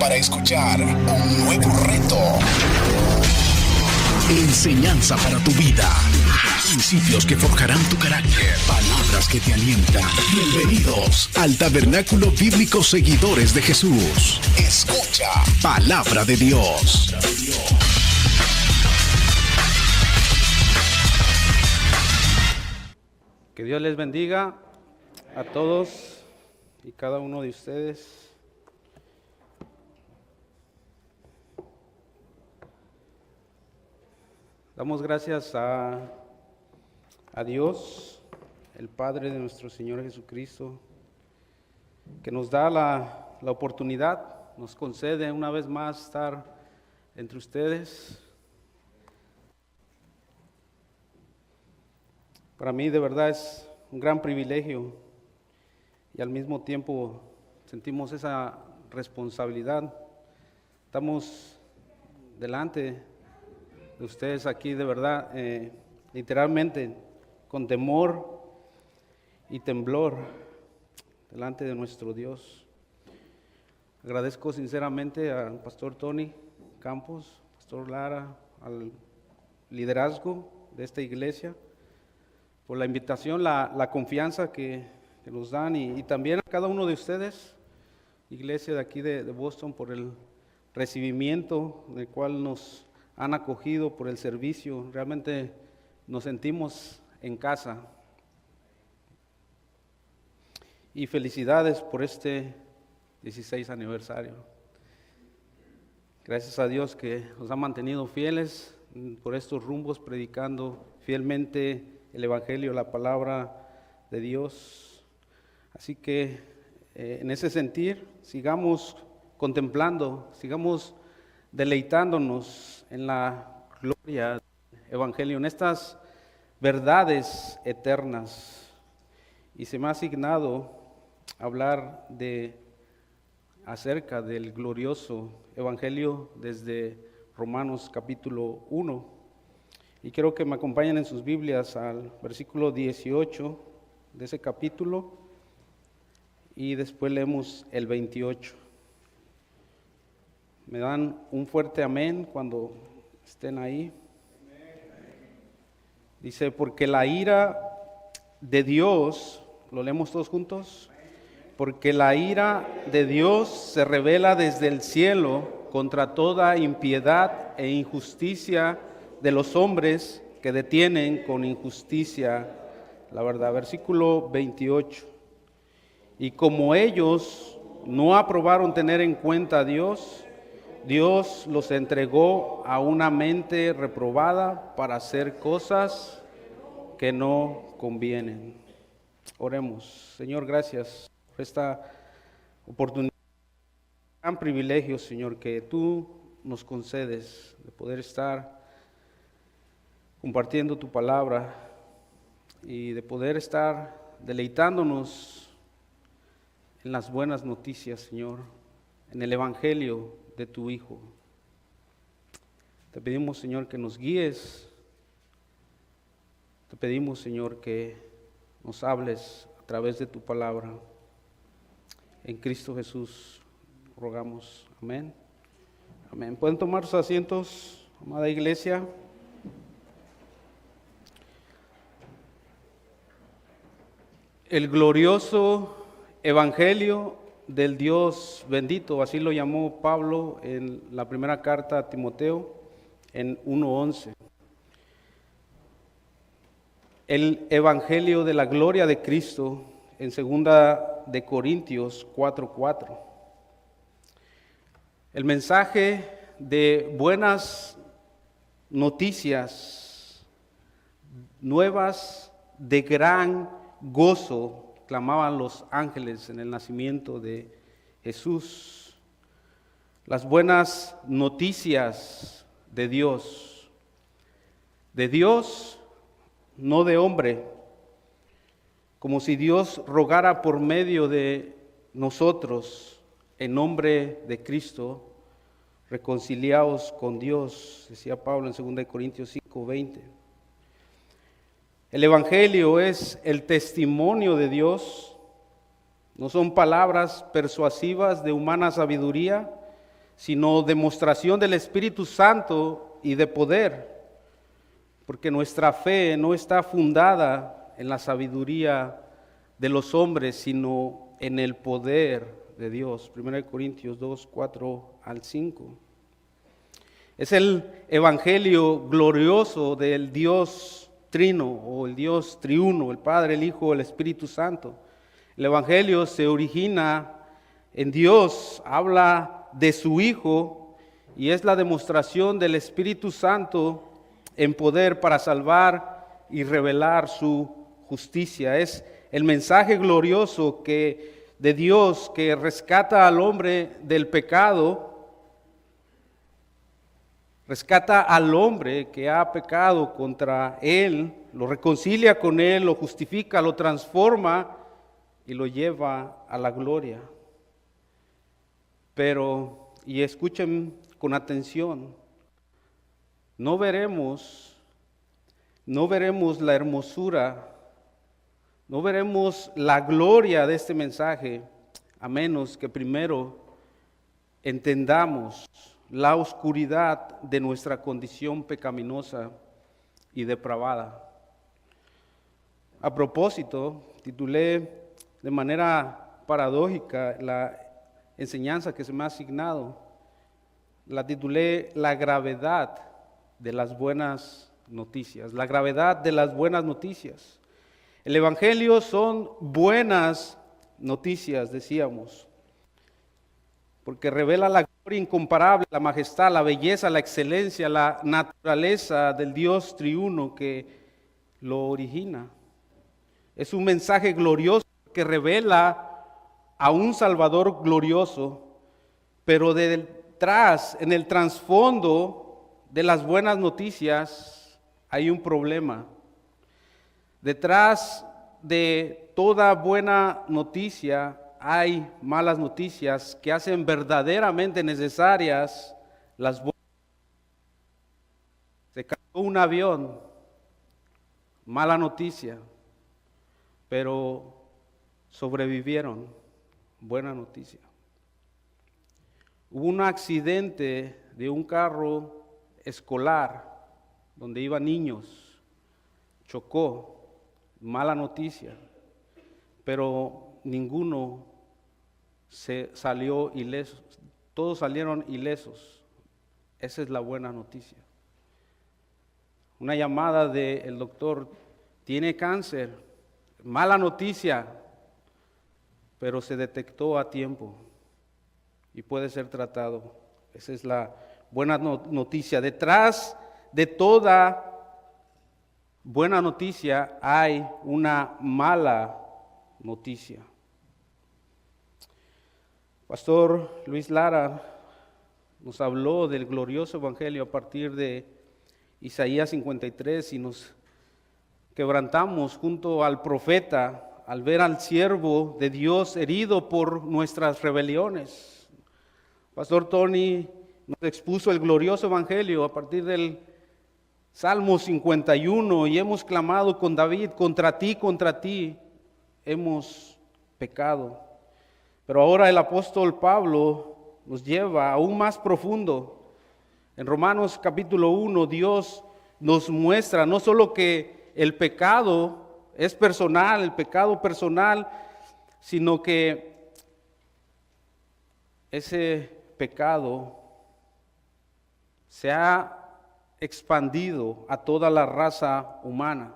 para escuchar un nuevo reto. Enseñanza para tu vida. Principios que forjarán tu carácter. Palabras que te alientan. Bienvenidos al Tabernáculo Bíblico Seguidores de Jesús. Escucha Palabra de Dios. Que Dios les bendiga a todos y cada uno de ustedes. Damos gracias a Dios, el Padre de nuestro Señor Jesucristo, que nos da la oportunidad, nos concede una vez más estar entre ustedes. Para mí de verdad es un gran privilegio y al mismo tiempo sentimos esa responsabilidad. Estamos delante de ustedes aquí de verdad, literalmente con temor y temblor delante de nuestro Dios. Agradezco sinceramente al pastor Tony Campos, pastor Lara, al liderazgo de esta iglesia, por la invitación, la confianza que nos dan y también a cada uno de ustedes, iglesia de aquí de Boston, por el recibimiento del cual nos han acogido, por el servicio. Realmente nos sentimos en casa. Y felicidades por este 16 aniversario. Gracias a Dios que nos ha mantenido fieles por estos rumbos, predicando fielmente el Evangelio, la palabra de Dios. Así que en ese sentir, sigamos contemplando, sigamos deleitándonos en la gloria del Evangelio, en estas verdades eternas. Y se me ha asignado hablar acerca del glorioso Evangelio desde Romanos capítulo 1. Y quiero que me acompañen en sus Biblias al versículo 18 de ese capítulo y después leemos el 28. Me dan un fuerte amén cuando estén ahí. Dice, porque la ira de Dios, ¿lo leemos todos juntos? Porque la ira de Dios se revela desde el cielo contra toda impiedad e injusticia de los hombres que detienen con injusticia la verdad. Versículo 28. Y como ellos no aprobaron tener en cuenta a Dios, Dios los entregó a una mente reprobada para hacer cosas que no convienen. Oremos. Señor, gracias por esta oportunidad, gran privilegio, Señor, que tú nos concedes de poder estar compartiendo tu palabra y de poder estar deleitándonos en las buenas noticias, Señor, en el Evangelio de tu Hijo. Te pedimos, Señor, que nos guíes. Te pedimos, Señor, que nos hables a través de tu palabra. En Cristo Jesús rogamos. Amén. Amén. ¿Pueden tomar sus asientos, amada iglesia? El glorioso Evangelio del Dios bendito, así lo llamó Pablo en la primera carta a Timoteo en 1:11. El Evangelio de la gloria de Cristo en 2 de Corintios 4:4. El mensaje de buenas noticias, nuevas de gran gozo, clamaban los ángeles en el nacimiento de Jesús. Las buenas noticias de Dios, no de hombre, como si Dios rogara por medio de nosotros, en nombre de Cristo, reconciliaos con Dios, decía Pablo en 2 Corintios 5:20. El Evangelio es el testimonio de Dios, no son palabras persuasivas de humana sabiduría, sino demostración del Espíritu Santo y de poder, porque nuestra fe no está fundada en la sabiduría de los hombres, sino en el poder de Dios. 1 Corintios 2, 4 al 5. Es el evangelio glorioso del Dios Trino o el Dios Triuno, el Padre, el Hijo, el Espíritu Santo. El evangelio se origina en Dios, habla de su Hijo y es la demostración del Espíritu Santo en poder para salvar y revelar su justicia. Es el mensaje glorioso de Dios que rescata al hombre del pecado, rescata al hombre que ha pecado contra él, lo reconcilia con él, lo justifica, lo transforma y lo lleva a la gloria. Pero, y escuchen con atención, no veremos la hermosura, no veremos la gloria de este mensaje, a menos que primero entendamos la oscuridad de nuestra condición pecaminosa y depravada. A propósito, titulé de manera paradójica la enseñanza que se me ha asignado, la titulé La gravedad de las buenas noticias, la gravedad de las buenas noticias. El evangelio son buenas noticias, decíamos, porque revela la gloria incomparable, la majestad, la belleza, la excelencia, la naturaleza del Dios triuno que lo origina. Es un mensaje glorioso que revela a un Salvador glorioso, pero detrás, en el trasfondo de las buenas noticias, hay un problema. Detrás de toda buena noticia hay malas noticias que hacen verdaderamente necesarias las buenas. Se cayó un avión, mala noticia, pero sobrevivieron, buena noticia. Hubo un accidente de un carro escolar donde iban niños, chocó, mala noticia, pero ninguno se salió ileso, todos salieron ilesos. Esa es la buena noticia. Una llamada del doctor, tiene cáncer, mala noticia, pero se detectó a tiempo y puede ser tratado. Esa es la buena noticia. Detrás de toda buena noticia hay una mala noticia. Pastor Luis Lara nos habló del glorioso evangelio a partir de Isaías 53 y nos quebrantamos junto al profeta al ver al siervo de Dios herido por nuestras rebeliones. Pastor Tony nos expuso el glorioso evangelio a partir del Salmo 51 y hemos clamado con David, contra ti hemos pecado. Pero ahora el apóstol Pablo nos lleva aún más profundo. En Romanos capítulo 1, Dios nos muestra no solo que el pecado es personal, el pecado personal, sino que ese pecado se ha expandido a toda la raza humana,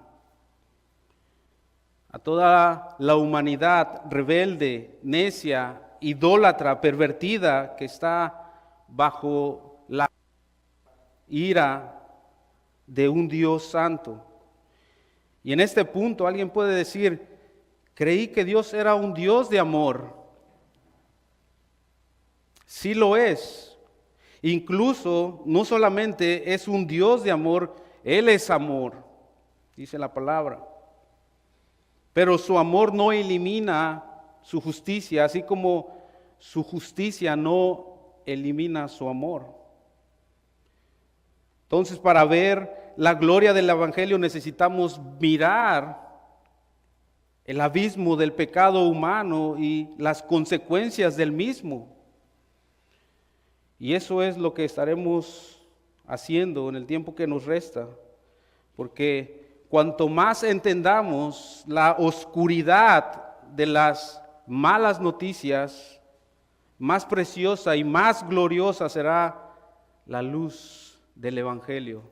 a toda la humanidad rebelde, necia, idólatra, pervertida, que está bajo la ira de un Dios santo. Y en este punto alguien puede decir, creí que Dios era un Dios de amor. Sí lo es. Incluso no solamente es un Dios de amor, Él es amor, dice la palabra. Pero su amor no elimina su justicia, así como su justicia no elimina su amor. Entonces, para ver la gloria del evangelio necesitamos mirar el abismo del pecado humano y las consecuencias del mismo. Y eso es lo que estaremos haciendo en el tiempo que nos resta, porque cuanto más entendamos la oscuridad de las malas noticias, más preciosa y más gloriosa será la luz del Evangelio,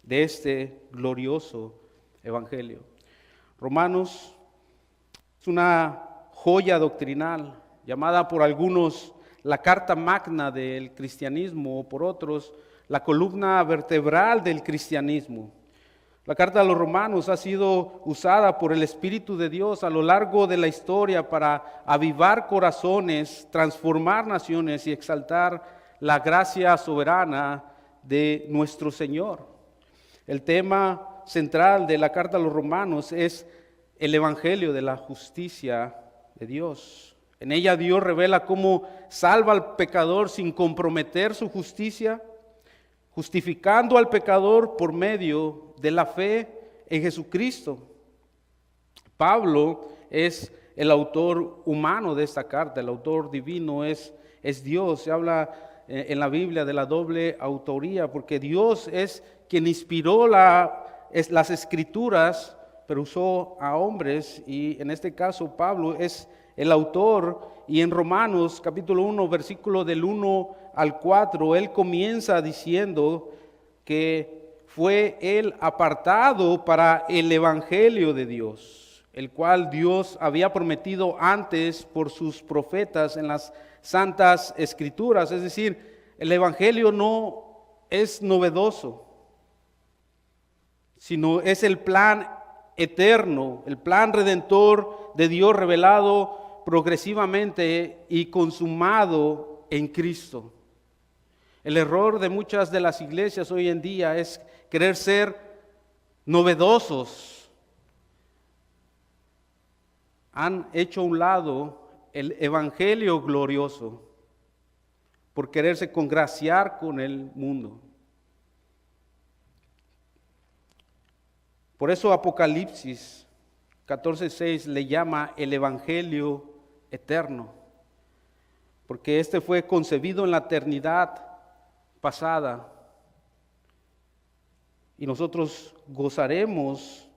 de este glorioso Evangelio. Romanos es una joya doctrinal, llamada por algunos la carta magna del cristianismo, o por otros la columna vertebral del cristianismo. La carta a los Romanos ha sido usada por el Espíritu de Dios a lo largo de la historia para avivar corazones, transformar naciones y exaltar la gracia soberana de nuestro Señor. El tema central de la carta a los Romanos es el Evangelio de la justicia de Dios. En ella Dios revela cómo salva al pecador sin comprometer su justicia, justificando al pecador por medio de la fe en Jesucristo. Pablo es el autor humano de esta carta, el autor divino es Dios. Se habla en la Biblia de la doble autoría, porque Dios es quien inspiró las escrituras, pero usó a hombres, y en este caso Pablo es el autor. Y en Romanos capítulo 1, versículo del 1 al 4, él comienza diciendo que fue él apartado para el Evangelio de Dios, el cual Dios había prometido antes por sus profetas en las santas escrituras. Es decir, el Evangelio no es novedoso, sino es el plan eterno, el plan redentor de Dios revelado progresivamente y consumado en Cristo. El error de muchas de las iglesias hoy en día es querer ser novedosos. Han hecho a un lado el evangelio glorioso por quererse congraciar con el mundo. Por eso Apocalipsis 14:6 le llama el evangelio eterno, porque este fue concebido en la eternidad pasada y nosotros gozaremos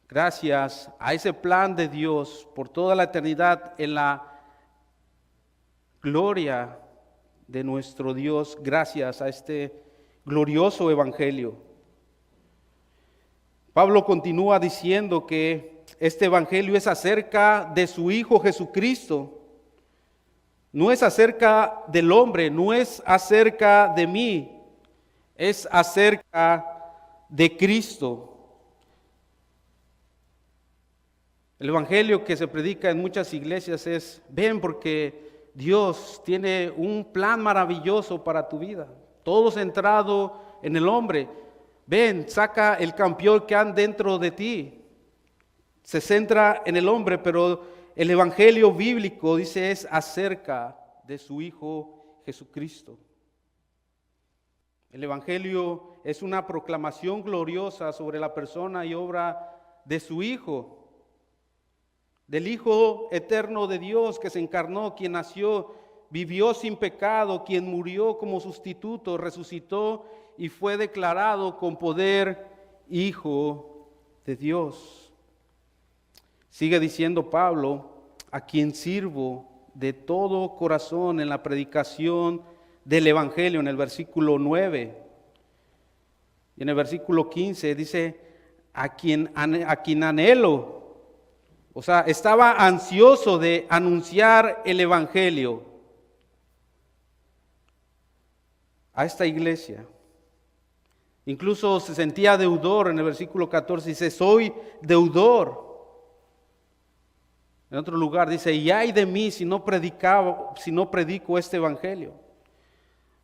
gracias a ese plan de Dios por toda la eternidad en la gloria de nuestro Dios, gracias a este glorioso evangelio. Pablo continúa diciendo que este evangelio es acerca de su Hijo Jesucristo. No es acerca del hombre, no es acerca de mí, es acerca de Cristo. El evangelio que se predica en muchas iglesias es: ven, porque Dios tiene un plan maravilloso para tu vida. Todo centrado en el hombre. Ven, saca el campeón que hay dentro de ti. Se centra en el hombre, pero el evangelio bíblico, dice, es acerca de su Hijo Jesucristo. El evangelio es una proclamación gloriosa sobre la persona y obra de su Hijo, del Hijo eterno de Dios que se encarnó, quien nació, vivió sin pecado, quien murió como sustituto, resucitó y fue declarado con poder Hijo de Dios. Sigue diciendo Pablo: a quien sirvo de todo corazón en la predicación del evangelio, en el versículo 9. Y en el versículo 15 dice: a quien anhelo. O sea, estaba ansioso de anunciar el evangelio a esta iglesia. Incluso se sentía deudor. En el versículo 14 dice: soy deudor. En otro lugar dice: y ay de mí si no predico este evangelio.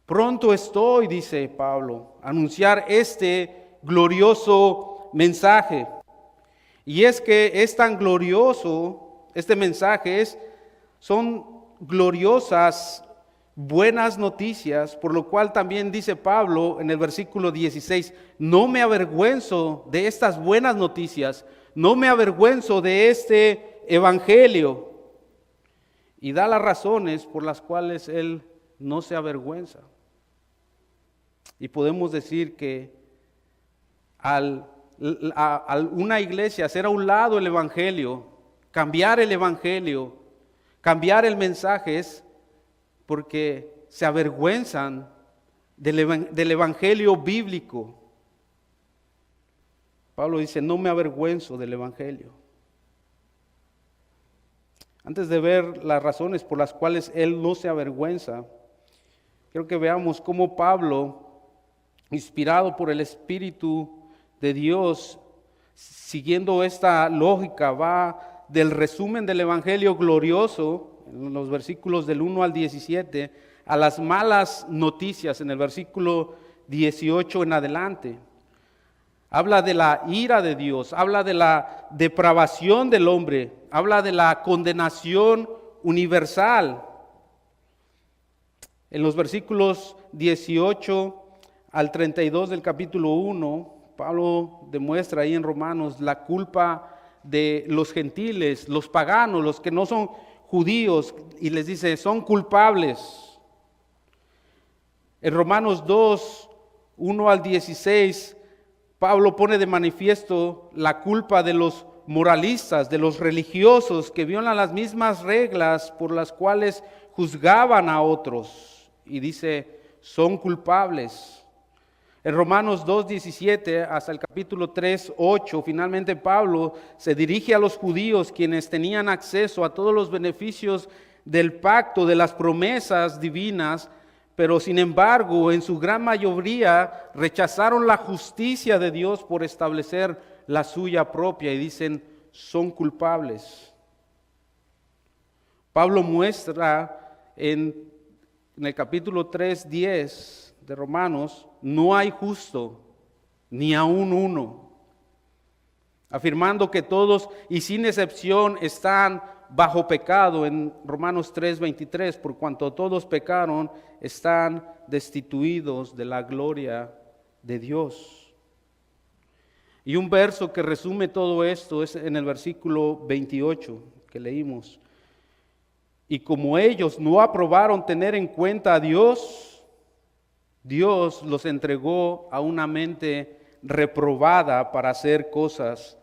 Pronto estoy, dice Pablo, a anunciar este glorioso mensaje. Y es que es tan glorioso este mensaje, son gloriosas buenas noticias, por lo cual también dice Pablo en el versículo 16: no me avergüenzo de estas buenas noticias, no me avergüenzo de este evangelio. Y da las razones por las cuales él no se avergüenza. Y podemos decir que al una iglesia hacer a un lado el evangelio, cambiar el evangelio, cambiar el mensaje, es porque se avergüenzan del evangelio bíblico. Pablo dice, no me avergüenzo del evangelio. Antes de ver las razones por las cuales él no se avergüenza, quiero que veamos cómo Pablo, inspirado por el Espíritu de Dios, siguiendo esta lógica, va del resumen del evangelio glorioso, en los versículos del 1 al 17, a las malas noticias en el versículo 18 en adelante. Habla de la ira de Dios, habla de la depravación del hombre, habla de la condenación universal. En los versículos 18 al 32 del capítulo 1, Pablo demuestra ahí en Romanos la culpa de los gentiles, los paganos, los que no son judíos, y les dice, son culpables. En Romanos 2, 1 al 16, Pablo pone de manifiesto la culpa de los moralistas, de los religiosos que violan las mismas reglas por las cuales juzgaban a otros. Y dice, son culpables. En Romanos 2:17 hasta el capítulo 3:8, finalmente Pablo se dirige a los judíos quienes tenían acceso a todos los beneficios del pacto, de las promesas divinas, pero sin embargo en su gran mayoría rechazaron la justicia de Dios por establecer la suya propia y dicen, son culpables. Pablo muestra en el capítulo 3:10 de Romanos, no hay justo, ni aun uno, afirmando que todos y sin excepción están bajo pecado en Romanos 3:23, por cuanto todos pecaron, están destituidos de la gloria de Dios. Y un verso que resume todo esto es en el versículo 28 que leímos. Y como ellos no aprobaron tener en cuenta a Dios, Dios los entregó a una mente reprobada para hacer cosas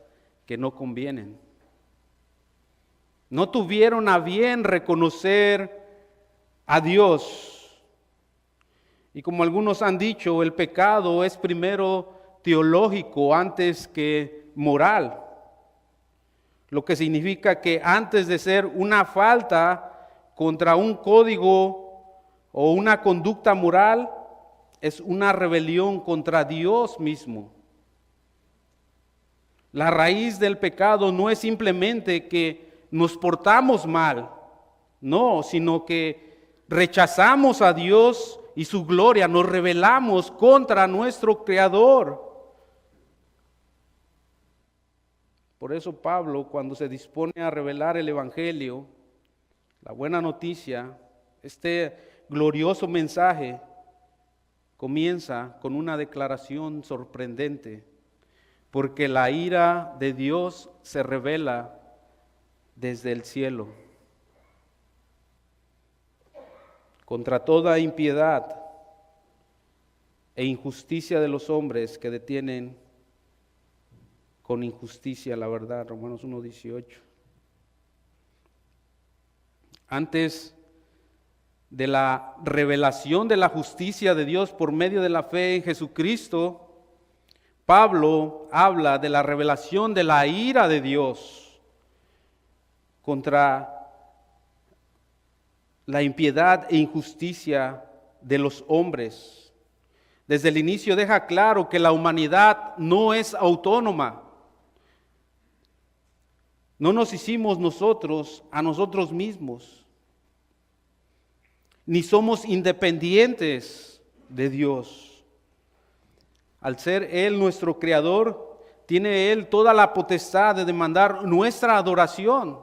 que no convienen. No tuvieron a bien reconocer a Dios. Y como algunos han dicho, el pecado es primero teológico antes que moral. Lo que significa que antes de ser una falta contra un código o una conducta moral, es una rebelión contra Dios mismo. La raíz del pecado no es simplemente que nos portamos mal, no, sino que rechazamos a Dios y su gloria, nos rebelamos contra nuestro Creador. Por eso Pablo, cuando se dispone a revelar el Evangelio, la buena noticia, este glorioso mensaje, comienza con una declaración sorprendente, porque la ira de Dios se revela desde el cielo contra toda impiedad e injusticia de los hombres que detienen con injusticia la verdad. Romanos 1:18. Antes de la revelación de la justicia de Dios por medio de la fe en Jesucristo, Pablo habla de la revelación de la ira de Dios contra la impiedad e injusticia de los hombres. Desde el inicio deja claro que la humanidad no es autónoma. No nos hicimos nosotros a nosotros mismos, ni somos independientes de Dios. Al ser Él nuestro Creador, tiene Él toda la potestad de demandar nuestra adoración.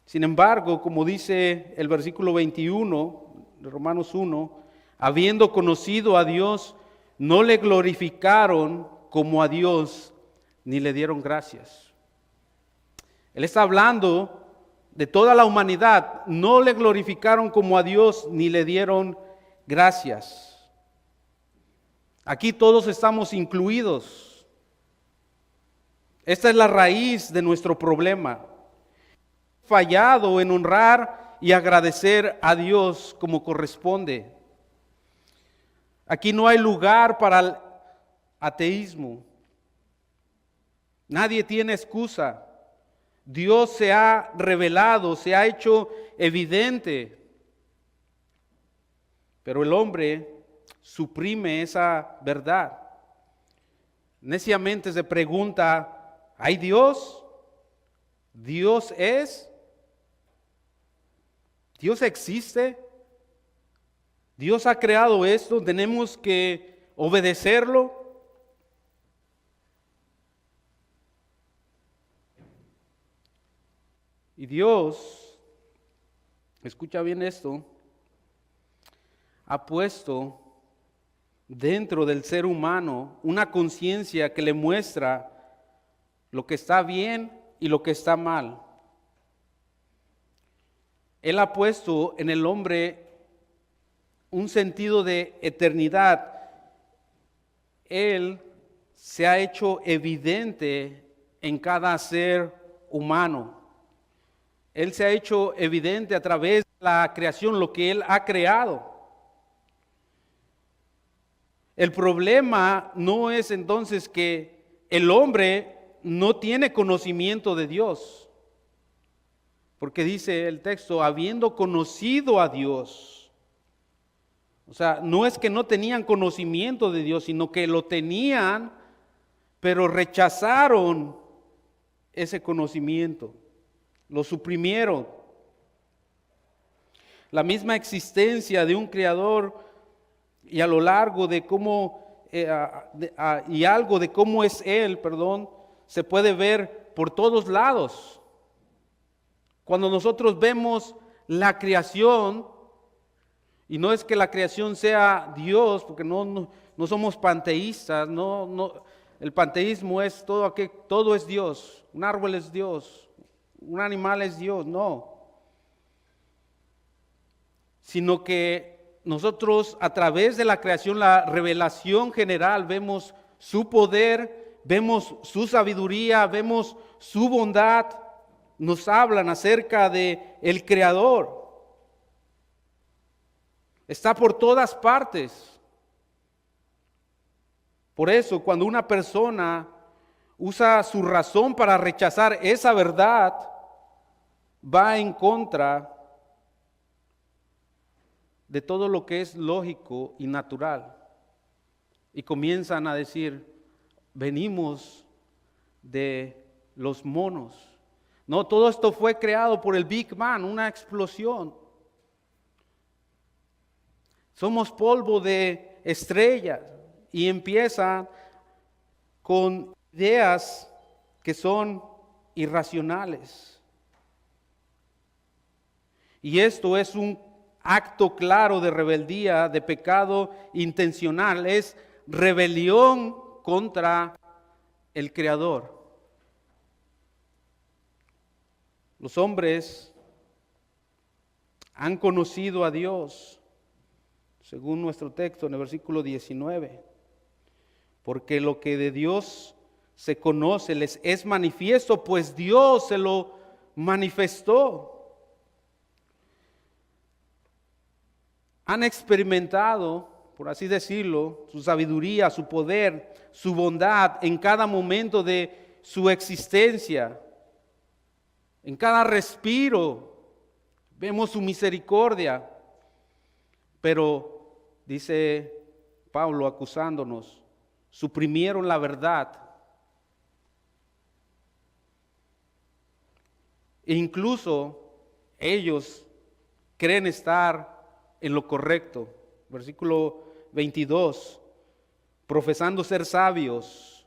Sin embargo, como dice el versículo 21 de Romanos 1, habiendo conocido a Dios, no le glorificaron como a Dios, ni le dieron gracias. Él está hablando de toda la humanidad, no le glorificaron como a Dios ni le dieron gracias. Aquí todos estamos incluidos. Esta es la raíz de nuestro problema. Fallado en honrar y agradecer a Dios como corresponde. Aquí no hay lugar para el ateísmo. Nadie tiene excusa. Dios se ha revelado, se ha hecho evidente. Pero el hombre suprime esa verdad. Neciamente se pregunta, ¿hay Dios? ¿Dios es? ¿Dios existe? ¿Dios ha creado esto? ¿Tenemos que obedecerlo? Y Dios, escucha bien esto, ha puesto dentro del ser humano una conciencia que le muestra lo que está bien y lo que está mal. Él ha puesto en el hombre un sentido de eternidad. Él se ha hecho evidente en cada ser humano. Él se ha hecho evidente a través de la creación, lo que Él ha creado. El problema no es entonces que el hombre no tiene conocimiento de Dios, porque dice el texto, habiendo conocido a Dios. O sea, no es que no tenían conocimiento de Dios, sino que lo tenían, pero rechazaron ese conocimiento. Lo suprimieron. La misma existencia de un creador y a lo largo de cómo y algo de cómo es Él, se puede ver por todos lados. Cuando nosotros vemos la creación, y no es que la creación sea Dios, porque no somos panteístas, el panteísmo es todo es Dios, un árbol es Dios, un animal es Dios, no. Sino que nosotros a través de la creación, la revelación general, vemos su poder, vemos su sabiduría, vemos su bondad, nos hablan acerca de el Creador. Está por todas partes. Por eso, cuando una persona usa su razón para rechazar esa verdad, va en contra de todo lo que es lógico y natural. Y comienzan a decir, venimos de los monos. No, todo esto fue creado por el Big Bang, una explosión. Somos polvo de estrellas y empieza con ideas que son irracionales. Y esto es un acto claro de rebeldía, de pecado intencional, es rebelión contra el Creador. Los hombres han conocido a Dios, según nuestro texto en el versículo 19, porque lo que de Dios se conoce les es manifiesto, pues Dios se lo manifestó. Han experimentado, por así decirlo, su sabiduría, su poder, su bondad en cada momento de su existencia. En cada respiro vemos su misericordia, pero dice Pablo acusándonos, suprimieron la verdad. E incluso ellos creen estar en lo correcto. Versículo 22, profesando ser sabios,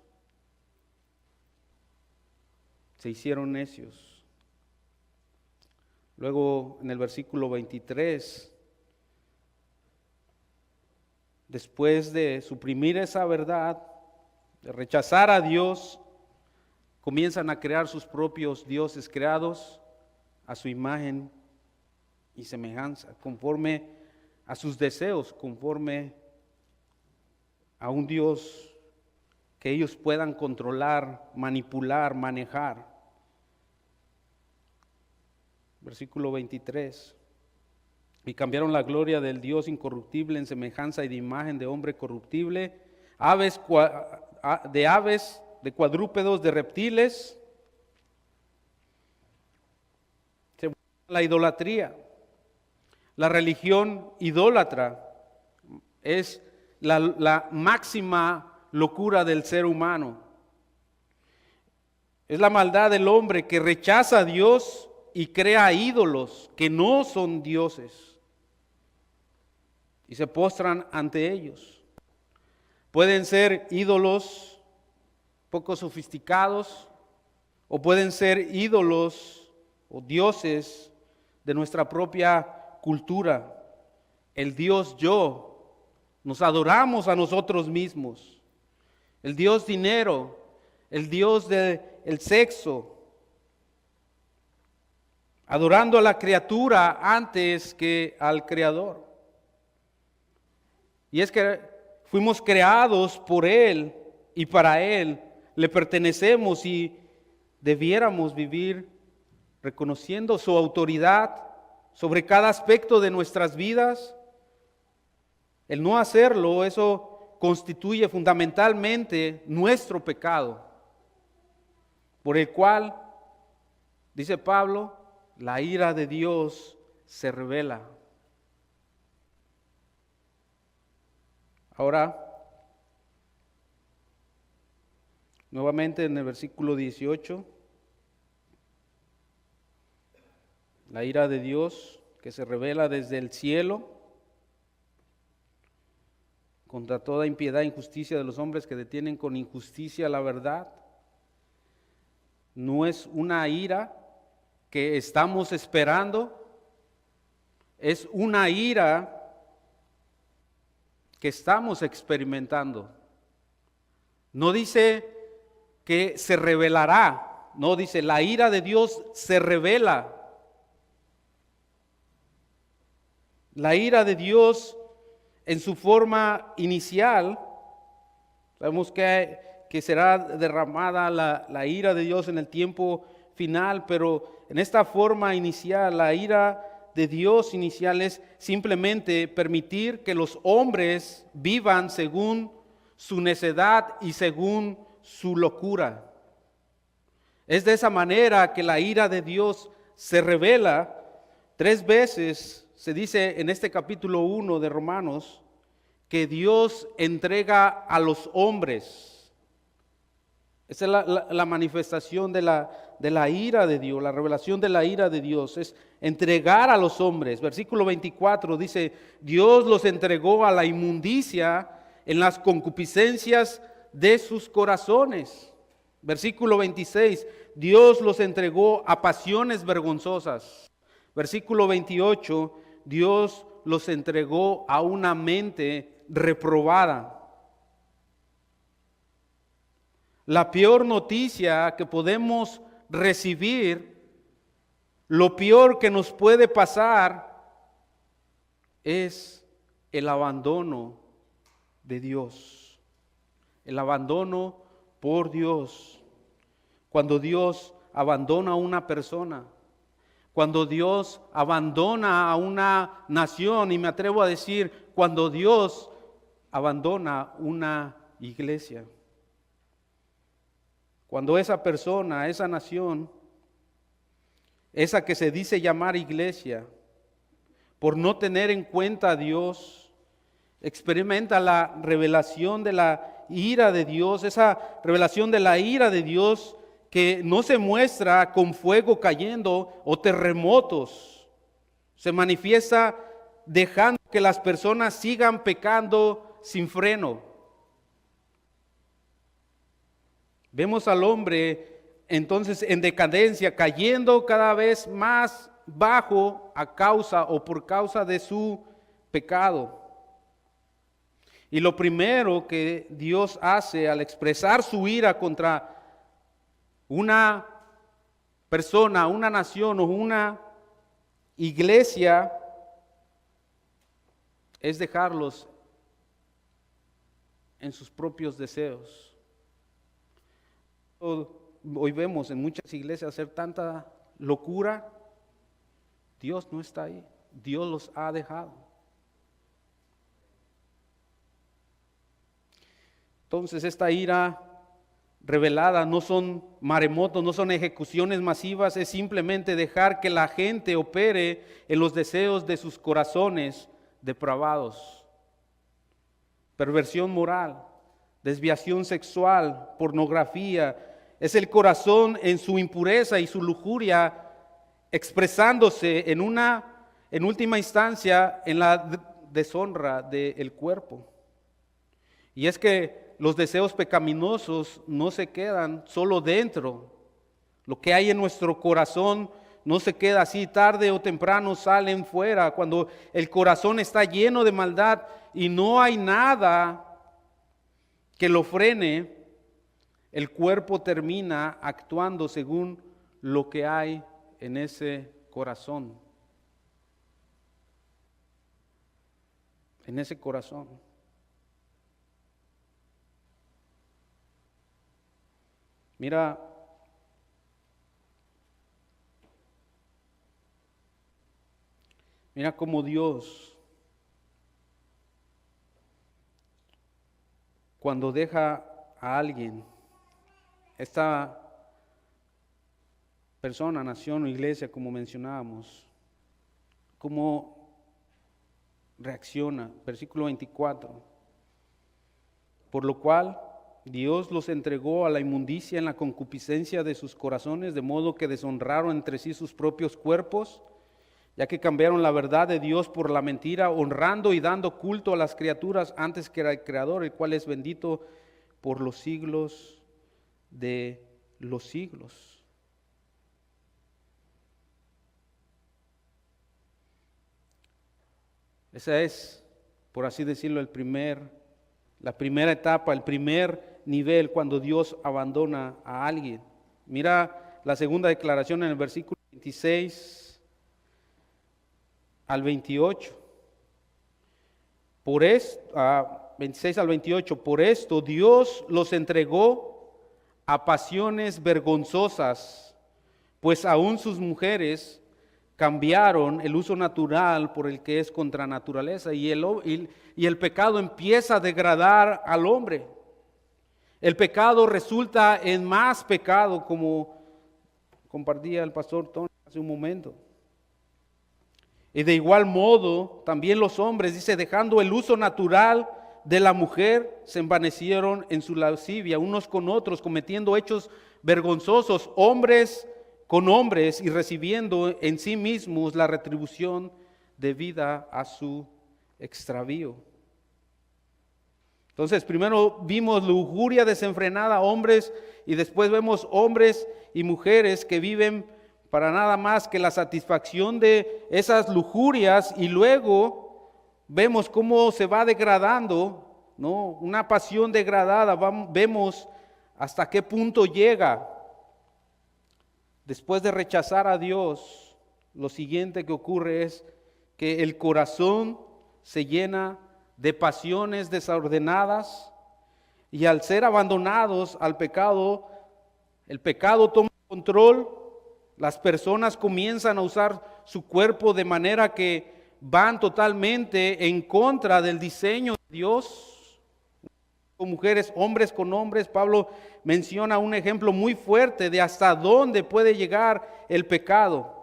se hicieron necios. Luego en el versículo 23, después de suprimir esa verdad, de rechazar a Dios, comienzan a crear sus propios dioses creados a su imagen y semejanza, conforme a sus deseos, conforme a un Dios que ellos puedan controlar, manipular, manejar. Versículo 23. Y cambiaron la gloria del Dios incorruptible en semejanza y de imagen de hombre corruptible, de aves, de cuadrúpedos, de reptiles. Se vuelve a la idolatría. La religión idólatra es la máxima locura del ser humano. Es la maldad del hombre que rechaza a Dios y crea ídolos que no son dioses y se postran ante ellos. Pueden ser ídolos poco sofisticados o pueden ser ídolos o dioses de nuestra propia cultura. El Dios yo, nos adoramos a nosotros mismos. El Dios dinero, el Dios del sexo, adorando a la criatura antes que al Creador. Y es que fuimos creados por Él y para Él, le pertenecemos y debiéramos vivir reconociendo su autoridad sobre cada aspecto de nuestras vidas. El no hacerlo, eso constituye fundamentalmente nuestro pecado, por el cual, dice Pablo, la ira de Dios se revela. Ahora, nuevamente en el versículo 18, la ira de Dios que se revela desde el cielo contra toda impiedad e injusticia de los hombres que detienen con injusticia la verdad. No es una ira que estamos esperando, es una ira que estamos experimentando. No dice que se revelará, no dice la ira de Dios se revela. La ira de Dios en su forma inicial, sabemos que será derramada la ira de Dios en el tiempo final, pero en esta forma inicial, la ira de Dios inicial es simplemente permitir que los hombres vivan según su necedad y según su locura. Es de esa manera que la ira de Dios se revela. 3 veces se dice en este capítulo 1 de Romanos que Dios entrega a los hombres. Esa es la manifestación de la ira de Dios, la revelación de la ira de Dios, es entregar a los hombres. Versículo 24 dice, Dios los entregó a la inmundicia en las concupiscencias de sus corazones. Versículo 26, Dios los entregó a pasiones vergonzosas. Versículo 28, Dios los entregó a una mente reprobada. La peor noticia que podemos recibir, lo peor que nos puede pasar, es el abandono de Dios. El abandono por Dios. Cuando Dios abandona a una persona, cuando Dios abandona a una nación, y me atrevo a decir, cuando Dios abandona una iglesia. Cuando esa persona, esa nación, esa que se dice llamar iglesia, por no tener en cuenta a Dios, experimenta la revelación de la ira de Dios, esa revelación de la ira de Dios que no se muestra con fuego cayendo o terremotos, se manifiesta dejando que las personas sigan pecando sin freno. Vemos al hombre entonces en decadencia, cayendo cada vez más bajo a causa o por causa de su pecado. Y lo primero que Dios hace al expresar su ira contra una persona, una nación o una iglesia es dejarlos en sus propios deseos. Hoy vemos en muchas iglesias hacer tanta locura. Dios no está ahí, Dios los ha dejado. Entonces esta ira revelada no son maremotos, no son ejecuciones masivas, es simplemente dejar que la gente opere en los deseos de sus corazones depravados. Perversión moral, desviación sexual, pornografía, es el corazón en su impureza y su lujuria expresándose en última instancia en la deshonra del cuerpo. Y es que los deseos pecaminosos no se quedan solo dentro. Lo que hay en nuestro corazón no se queda así, tarde o temprano salen fuera. Cuando el corazón está lleno de maldad y no hay nada que lo frene, el cuerpo termina actuando según lo que hay en ese corazón. En ese corazón. Mira, cómo Dios, cuando deja a alguien, esta persona, nación o iglesia, como mencionábamos, cómo reacciona. Versículo 24. Por lo cual Dios los entregó a la inmundicia en la concupiscencia de sus corazones, de modo que deshonraron entre sí sus propios cuerpos, ya que cambiaron la verdad de Dios por la mentira, honrando y dando culto a las criaturas antes que al Creador, el cual es bendito por los siglos de los siglos. Esa es, por así decirlo, la primera etapa, el primer nivel cuando Dios abandona a alguien. Mira la segunda declaración en el versículo 26 al 28. 26 al 28. Por esto Dios los entregó a pasiones vergonzosas, pues aún sus mujeres cambiaron el uso natural por el que es contra naturaleza, y el pecado empieza a degradar al hombre. El pecado resulta en más pecado, como compartía el pastor Tony hace un momento. Y de igual modo, también los hombres, dice, dejando el uso natural de la mujer, se envanecieron en su lascivia, unos con otros, cometiendo hechos vergonzosos, hombres con hombres, y recibiendo en sí mismos la retribución debida a su extravío. Entonces, primero vimos lujuria desenfrenada, hombres, y después vemos hombres y mujeres que viven para nada más que la satisfacción de esas lujurias, y luego vemos cómo se va degradando, ¿no? Una pasión degradada, vemos hasta qué punto llega. Después de rechazar a Dios, lo siguiente que ocurre es que el corazón se llena de pasiones desordenadas, y al ser abandonados al pecado, el pecado toma control. Las personas comienzan a usar su cuerpo de manera que van totalmente en contra del diseño de Dios. Con mujeres, hombres con hombres. Pablo menciona un ejemplo muy fuerte de hasta dónde puede llegar el pecado,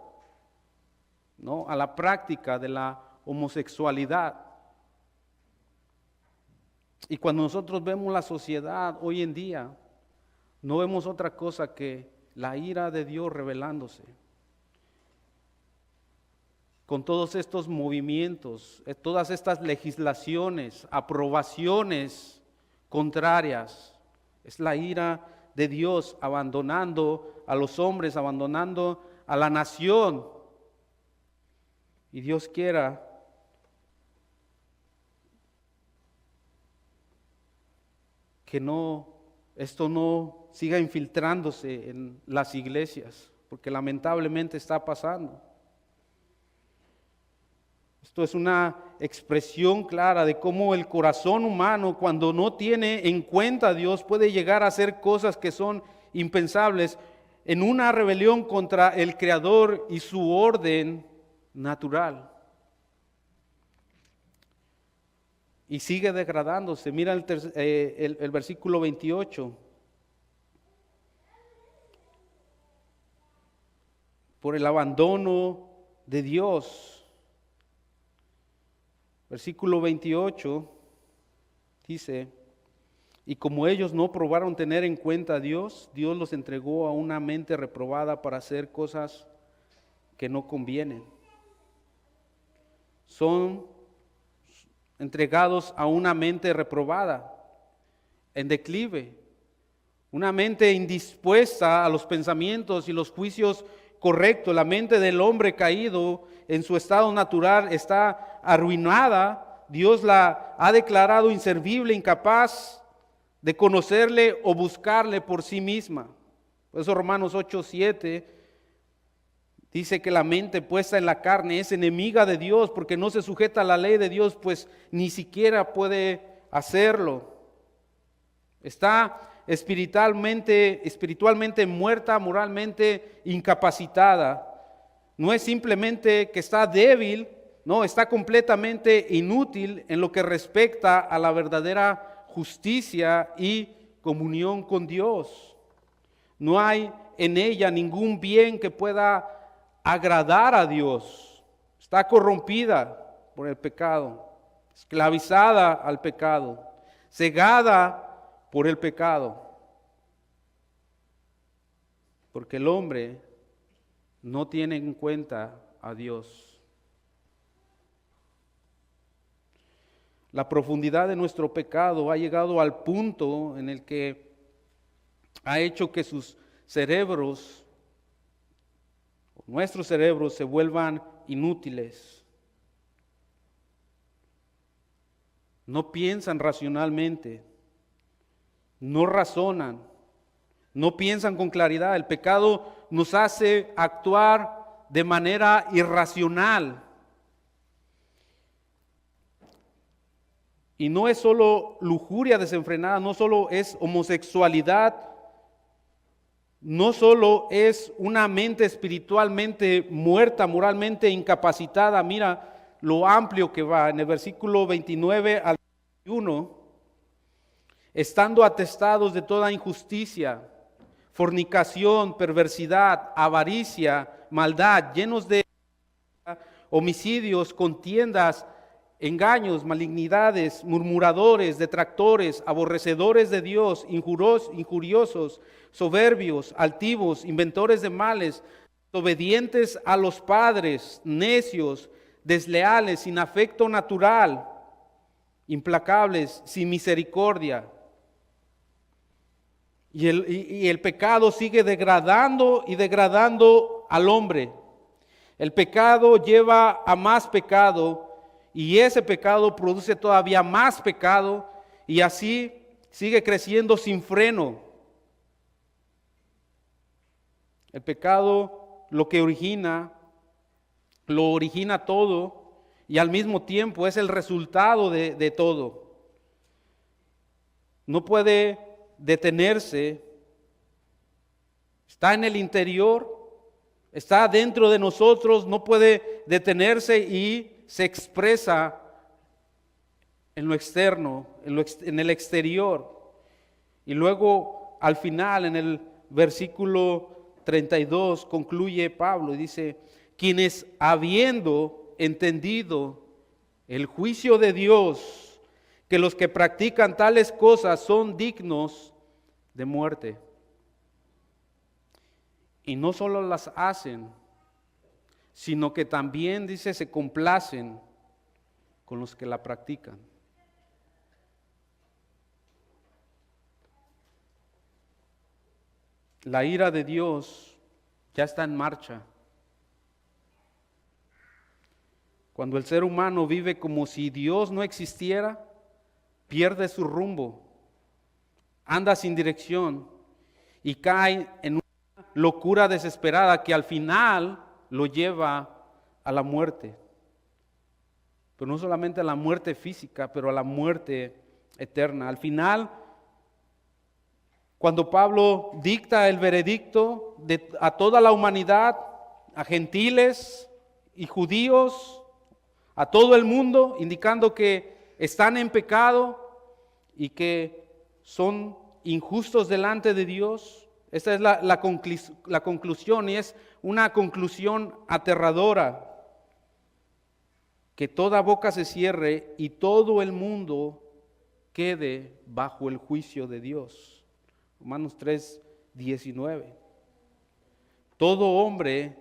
¿no? A la práctica de la homosexualidad. Y cuando nosotros vemos la sociedad hoy en día, no vemos otra cosa que la ira de Dios revelándose. Con todos estos movimientos, todas estas legislaciones, aprobaciones contrarias, es la ira de Dios abandonando a los hombres, abandonando a la nación. Y Dios quiera que esto no siga infiltrándose en las iglesias. porque lamentablemente está pasando. Esto es una expresión clara de cómo el corazón humano, cuando no tiene en cuenta a Dios, puede llegar a hacer cosas que son impensables en una rebelión contra el Creador y su orden natural. Y sigue degradándose. Mira el versículo 28. Por el abandono de Dios. Versículo 28 dice: y como ellos no probaron tener en cuenta a Dios, Dios los entregó a una mente reprobada para hacer cosas que no convienen. Son entregados a una mente reprobada, en declive, una mente indispuesta a los pensamientos y los juicios correctos. La mente del hombre caído en su estado natural está arruinada. Dios la ha declarado inservible, incapaz de conocerle o buscarle por sí misma. Por eso Romanos 8:7 dice que la mente puesta en la carne es enemiga de Dios, porque no se sujeta a la ley de Dios, pues ni siquiera puede hacerlo. Está espiritualmente muerta, moralmente incapacitada. No es simplemente que está débil, no, está completamente inútil en lo que respecta a la verdadera justicia y comunión con Dios. No hay en ella ningún bien que pueda agradar a Dios. Está corrompida por el pecado, esclavizada al pecado, cegada por el pecado, porque el hombre no tiene en cuenta a Dios. La profundidad de nuestro pecado ha llegado al punto en el que ha hecho que sus cerebros, nuestros cerebros, se vuelvan inútiles. No piensan racionalmente, no razonan, no piensan con claridad. El pecado nos hace actuar de manera irracional. Y no es solo lujuria desenfrenada, no solo es homosexualidad, no solo es una mente espiritualmente muerta, moralmente incapacitada. Mira lo amplio que va en el versículo 29 al 21. Estando atestados de toda injusticia, fornicación, perversidad, avaricia, maldad, llenos de homicidios, contiendas, engaños, malignidades, murmuradores, detractores, aborrecedores de Dios, injuriosos, soberbios, altivos, inventores de males, obedientes a los padres, necios, desleales, sin afecto natural, implacables, sin misericordia. Y el pecado sigue degradando y degradando al hombre. El pecado lleva a más pecado, y ese pecado produce todavía más pecado, y así sigue creciendo sin freno. El pecado lo origina todo, y al mismo tiempo es el resultado de todo. No puede detenerse, está en el interior, está dentro de nosotros, no puede detenerse y se expresa en lo externo, en el exterior. Y luego al final, en el versículo 32, concluye Pablo y dice: quienes habiendo entendido el juicio de Dios, que los que practican tales cosas son dignos de muerte. Y no solo las hacen, sino que también, dice, se complacen con los que la practican. La ira de Dios ya está en marcha. Cuando el ser humano vive como si Dios no existiera, pierde su rumbo, anda sin dirección y cae en una locura desesperada que al final lo lleva a la muerte. Pero no solamente a la muerte física, pero a la muerte eterna. Al final, cuando Pablo dicta el veredicto a toda la humanidad, a gentiles y judíos, a todo el mundo, indicando que están en pecado y que son injustos delante de Dios. Esta es la conclusión, y es una conclusión aterradora. Que toda boca se cierre y todo el mundo quede bajo el juicio de Dios. Romanos 3:19. Todo hombre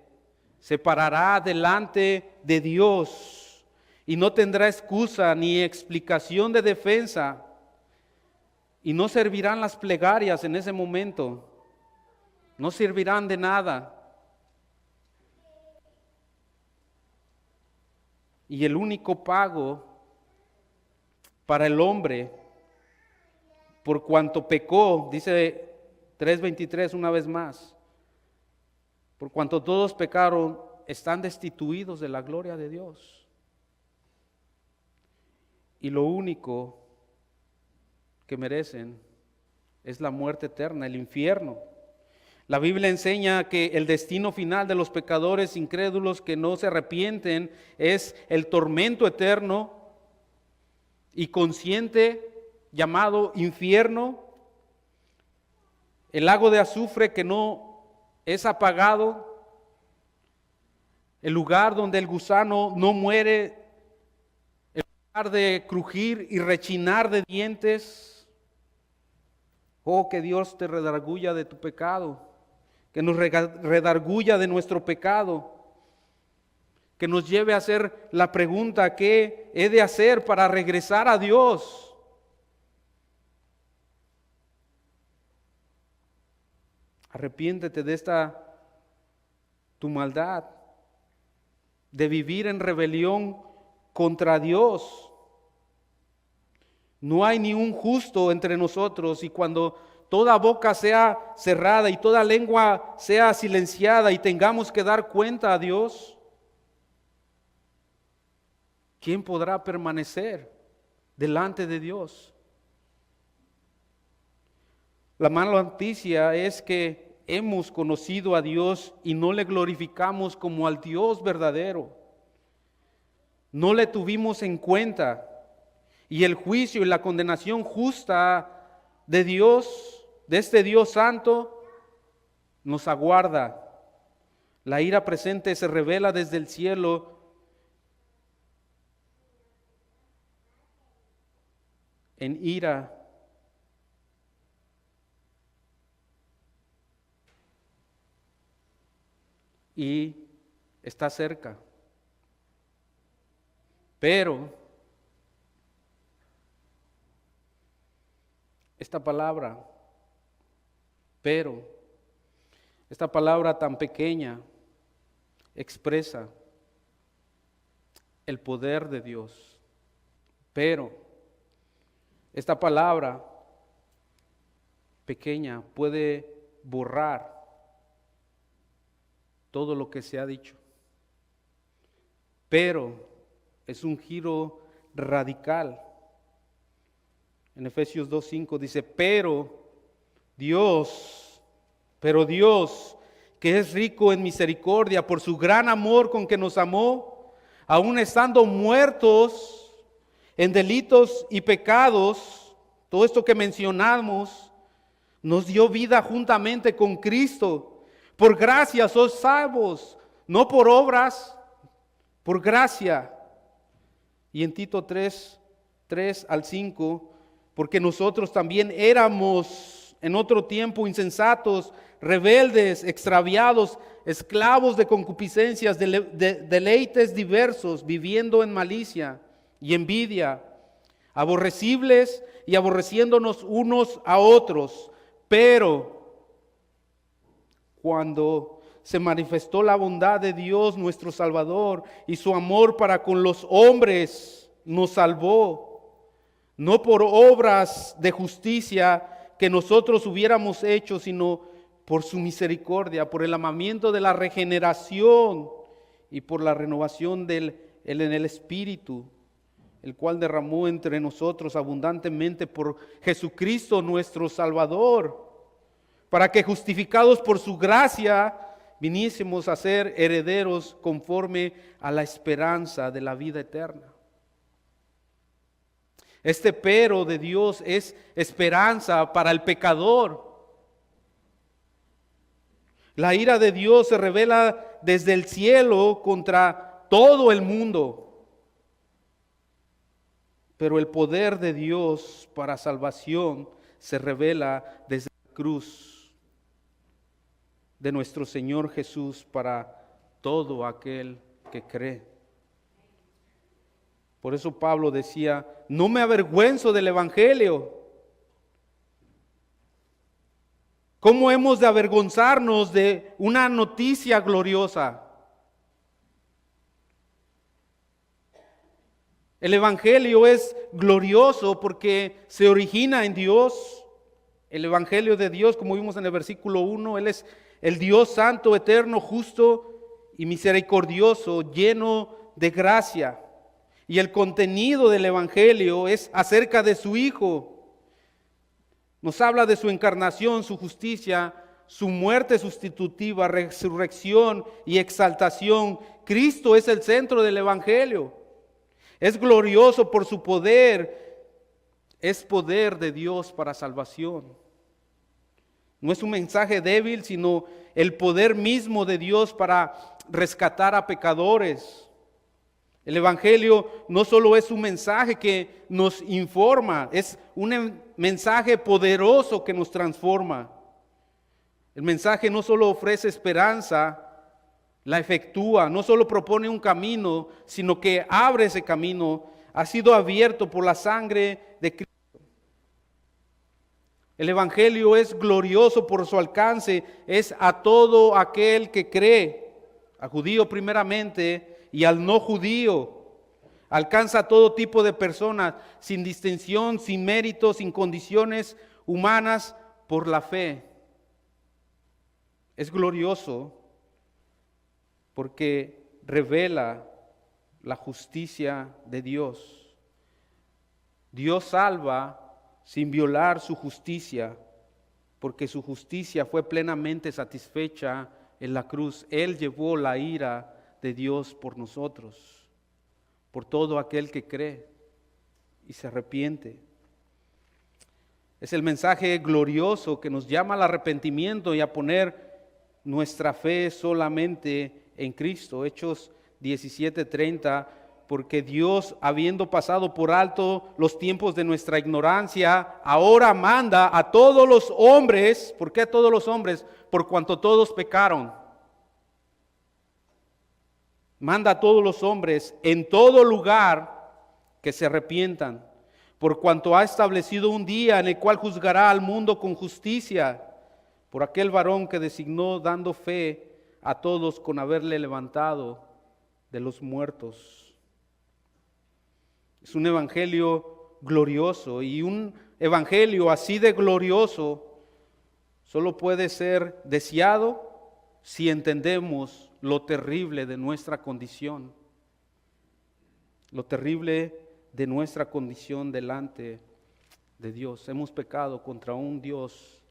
se parará delante de Dios y no tendrá excusa ni explicación de defensa, y no servirán las plegarias en ese momento, no servirán de nada. Y el único pago para el hombre, por cuanto pecó, dice 3:23 una vez más, por cuanto todos pecaron, están destituidos de la gloria de Dios. Y lo único que merecen es la muerte eterna, el infierno. La Biblia enseña que el destino final de los pecadores incrédulos que no se arrepienten es el tormento eterno y consciente llamado infierno, el lago de azufre que no es apagado, el lugar donde el gusano no muere, el lugar de crujir y rechinar de dientes. Oh, que Dios te redarguya de tu pecado, que nos redarguya de nuestro pecado, que nos lleve a hacer la pregunta: ¿qué he de hacer para regresar a Dios? Arrepiéntete de esta tu maldad, de vivir en rebelión contra Dios. No hay ni un justo entre nosotros, y cuando toda boca sea cerrada y toda lengua sea silenciada y tengamos que dar cuenta a Dios, ¿quién podrá permanecer delante de Dios? La mala noticia es que hemos conocido a Dios y no le glorificamos como al Dios verdadero. No le tuvimos en cuenta, y el juicio y la condenación justa de Dios, de este Dios santo, nos aguarda. La ira presente se revela desde el cielo en ira y está cerca. Pero esta palabra tan pequeña expresa el poder de Dios. Pero esta palabra pequeña puede borrar todo lo que se ha dicho. Pero es un giro radical. En Efesios 2:5 dice: pero Dios, que es rico en misericordia, por su gran amor con que nos amó, aun estando muertos en delitos y pecados, todo esto que mencionamos, nos dio vida juntamente con Cristo. Por gracia sois salvos, no por obras, por gracia. Y en Tito 3:3-5, porque nosotros también éramos en otro tiempo insensatos, rebeldes, extraviados, esclavos de concupiscencias, de deleites diversos, viviendo en malicia y envidia, aborrecibles y aborreciéndonos unos a otros. Pero cuando se manifestó la bondad de Dios nuestro Salvador y su amor para con los hombres, nos salvó, no por obras de justicia que nosotros hubiéramos hecho, sino por su misericordia, por el amamiento de la regeneración y por la renovación en el Espíritu, el cual derramó entre nosotros abundantemente por Jesucristo nuestro Salvador, para que justificados por su gracia viniésemos a ser herederos conforme a la esperanza de la vida eterna. Este pero de Dios es esperanza para el pecador. La ira de Dios se revela desde el cielo contra todo el mundo. Pero el poder de Dios para salvación se revela desde la cruz de nuestro Señor Jesús para todo aquel que cree. Por eso Pablo decía, no me avergüenzo del Evangelio. ¿Cómo hemos de avergonzarnos de una noticia gloriosa? El Evangelio es glorioso porque se origina en Dios. El Evangelio de Dios, como vimos en el versículo 1, Él es el Dios santo, eterno, justo y misericordioso, lleno de gracia. Y el contenido del Evangelio es acerca de su Hijo. Nos habla de su encarnación, su justicia, su muerte sustitutiva, resurrección y exaltación. Cristo es el centro del Evangelio. Es glorioso por su poder. Es poder de Dios para salvación. No es un mensaje débil, sino el poder mismo de Dios para rescatar a pecadores. El Evangelio no solo es un mensaje que nos informa, es un mensaje poderoso que nos transforma. El mensaje no solo ofrece esperanza, la efectúa, no solo propone un camino, sino que abre ese camino, ha sido abierto por la sangre de Cristo. El Evangelio es glorioso por su alcance, es a todo aquel que cree, al judío primeramente y al no judío. Alcanza a todo tipo de personas, sin distinción, sin mérito, sin condiciones humanas, por la fe. Es glorioso porque revela la justicia de Dios. Dios salva sin violar su justicia, porque su justicia fue plenamente satisfecha en la cruz. Él llevó la ira de Dios por nosotros, por todo aquel que cree y se arrepiente. Es el mensaje glorioso que nos llama al arrepentimiento y a poner nuestra fe solamente en Cristo. Hechos 17:30, porque Dios, habiendo pasado por alto los tiempos de nuestra ignorancia, ahora manda a todos los hombres. ¿Por qué a todos los hombres? Por cuanto todos pecaron. Manda a todos los hombres en todo lugar que se arrepientan, por cuanto ha establecido un día en el cual juzgará al mundo con justicia, por aquel varón que designó, dando fe a todos con haberle levantado de los muertos. Es un evangelio glorioso, y un evangelio así de glorioso solo puede ser deseado si entendemos lo terrible de nuestra condición, lo terrible de nuestra condición delante de Dios. Hemos pecado contra un Dios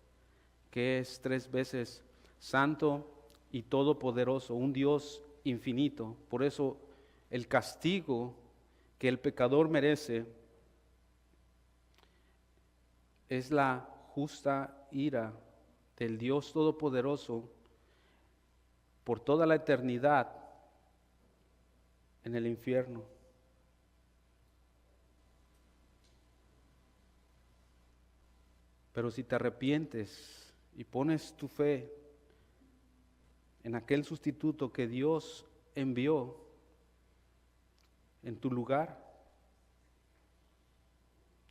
que es 3 veces santo y todopoderoso, un Dios infinito. Por eso el castigo que el pecador merece es la justa ira del Dios todopoderoso por toda la eternidad en el infierno. Pero si te arrepientes y pones tu fe en aquel sustituto que Dios envió en tu lugar,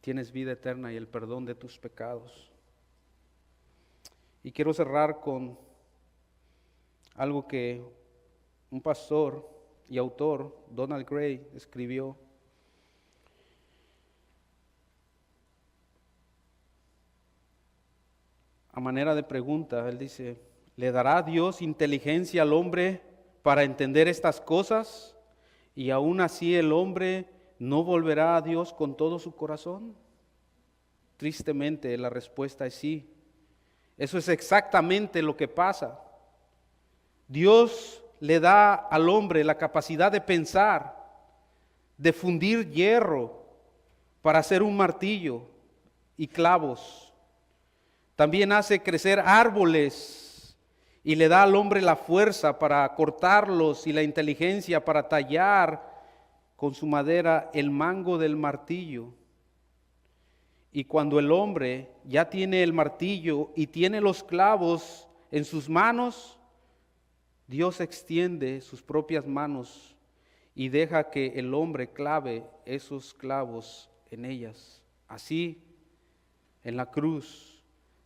tienes vida eterna y el perdón de tus pecados. Y quiero cerrar con algo que un pastor y autor, Donald Gray, escribió. a manera de pregunta, él dice, ¿le dará Dios inteligencia al hombre para entender estas cosas? Y aún así el hombre no volverá a Dios con todo su corazón. Tristemente la respuesta es sí. Eso es exactamente lo que pasa. Dios le da al hombre la capacidad de pensar, de fundir hierro para hacer un martillo y clavos. También hace crecer árboles y le da al hombre la fuerza para cortarlos y la inteligencia para tallar con su madera el mango del martillo. Y cuando el hombre ya tiene el martillo y tiene los clavos en sus manos, Dios extiende sus propias manos y deja que el hombre clave esos clavos en ellas. Así, en la cruz,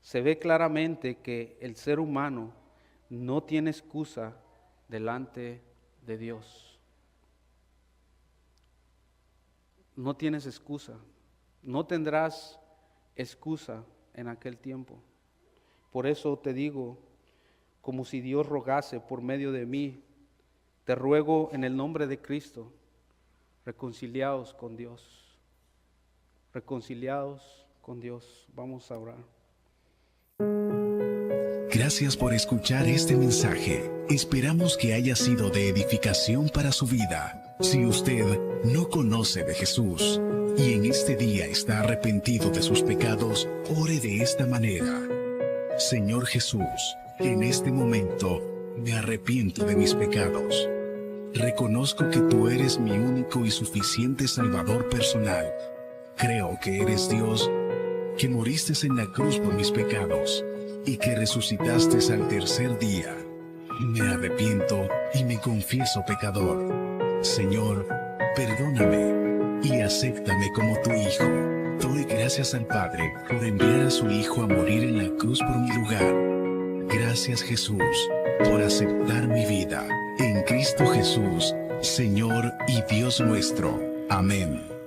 se ve claramente que el ser humano no tiene excusa delante de Dios. No tienes excusa. No tendrás excusa en aquel tiempo. Por eso te digo, como si Dios rogase por medio de mí, te ruego en el nombre de Cristo, reconciliaos con Dios. Reconciliaos con Dios. Vamos a orar. Gracias por escuchar este mensaje. Esperamos que haya sido de edificación para su vida. Si usted no conoce de Jesús y en este día está arrepentido de sus pecados, ore de esta manera. Señor Jesús, en este momento me arrepiento de mis pecados. Reconozco que tú eres mi único y suficiente Salvador personal. Creo que eres Dios, que moriste en la cruz por mis pecados y que resucitaste al tercer día. Me arrepiento y me confieso pecador. Señor, perdóname y acéptame como tu Hijo. Doy gracias al Padre por enviar a su Hijo a morir en la cruz por mi lugar. Gracias, Jesús, por aceptar mi vida. En Cristo Jesús, Señor y Dios nuestro. Amén.